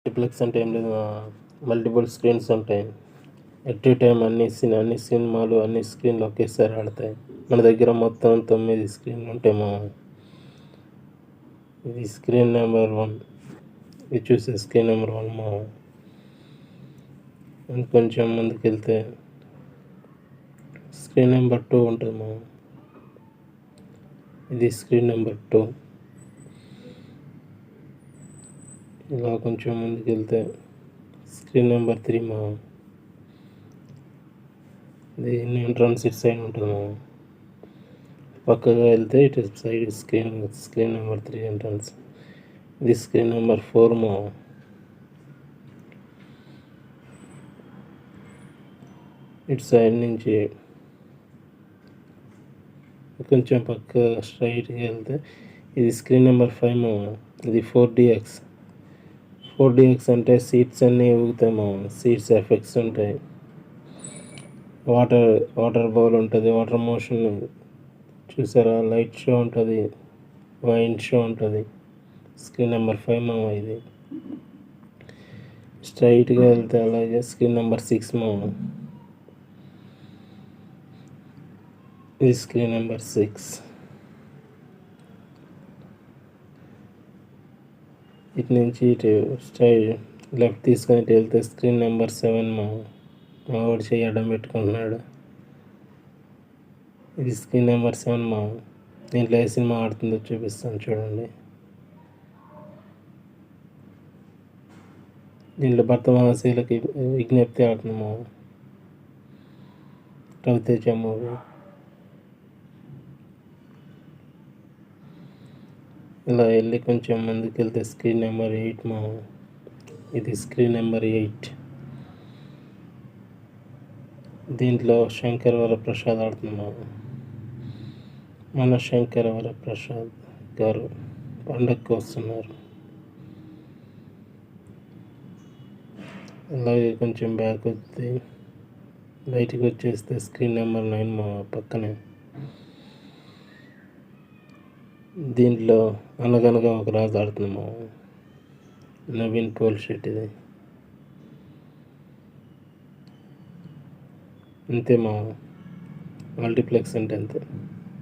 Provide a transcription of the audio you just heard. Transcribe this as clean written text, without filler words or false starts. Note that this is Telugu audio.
మల్టీప్లెక్స్ అంటే ఏం లేదు, మల్టిపుల్ స్క్రీన్స్ ఉంటాయి. ఎట్ ఏ టైం అన్ని సినిమాలు అన్ని స్క్రీన్లు ఒకేసారి ఆడతాయి. మన దగ్గర మొత్తం 9 స్క్రీన్లు ఉంటాయి ఇది స్క్రీన్ నెంబర్ 1. ఇది చూసే స్క్రీన్ నెంబర్ 1 కొంచెం ముందుకు వెళ్తే స్క్రీన్ నెంబర్ 2 ఉంటుంది ఇది స్క్రీన్ నెంబర్ 2. ఇలా కొంచెం ముందుకు వెళ్తే స్క్రీన్ నెంబర్ 3 ఇది ఎంట్రన్స్ ఇటు సైడ్ ఉంటుంది పక్కగా వెళ్తే ఇటు సైడ్ స్క్రీన్ నెంబర్ 3 ఎంట్రన్స్. ఇది స్క్రీన్ నెంబర్ 4 ఇటు సైడ్ నుంచి కొంచెం పక్క స్ట్రైట్గా వెళ్తే ఇది స్క్రీన్ నెంబర్ 5 ఇది 4DX అంటే సీట్స్ అన్నీ ఊగుతాయి సీట్స్ ఎఫెక్ట్స్ ఉంటాయి. వాటర్ బౌల్ ఉంటుంది, వాటర్ మోషన్ చూసారా, లైట్ షో ఉంటుంది, వైన్ షో ఉంటుంది. స్క్రీన్ నెంబర్ 5 ఇది స్ట్రైట్గా వెళ్తే అలాగే స్క్రీన్ నెంబర్ 6 ఇది స్క్రీన్ నెంబర్ 6. ఇటు నుంచి ఇటు లెఫ్ట్ తీసుకొని ఇటు వెళ్తే స్క్రీన్ నెంబర్ 7 మావాడు చెయ్యి అడ్డం పెట్టుకుంటున్నాడు. ఇది స్క్రీన్ నెంబర్ 7 దీంట్లో ఏ సినిమా ఆడుతుందో చూపిస్తాను చూడండి. దీంట్లో భర్త మహాశైలకి విజ్ఞప్తి ఆడుతున్నాము, రవితేజ మూవీ. ఇలా వెళ్ళి కొంచెం ముందుకు వెళ్తే స్క్రీన్ నెంబర్ 8 ఇది స్క్రీన్ నెంబర్ 8. దీంట్లో శంకర్ వరప్రసాద్ ఆడుతున్నాము. మన శంకర్ వరప్రసాద్ గారు పండగకు వస్తున్నారు. అలాగే కొంచెం బ్యాక్ వచ్చి బయటికి వచ్చేస్తే స్క్రీన్ నెంబర్ 9 పక్కనే. దీంట్లో అనగనగా ఒక రాజు ఆడుతున్నాము, నవీన్ పోల్శెట్టిది. అంతే మల్టీప్లెక్స్ అంటే అంతే.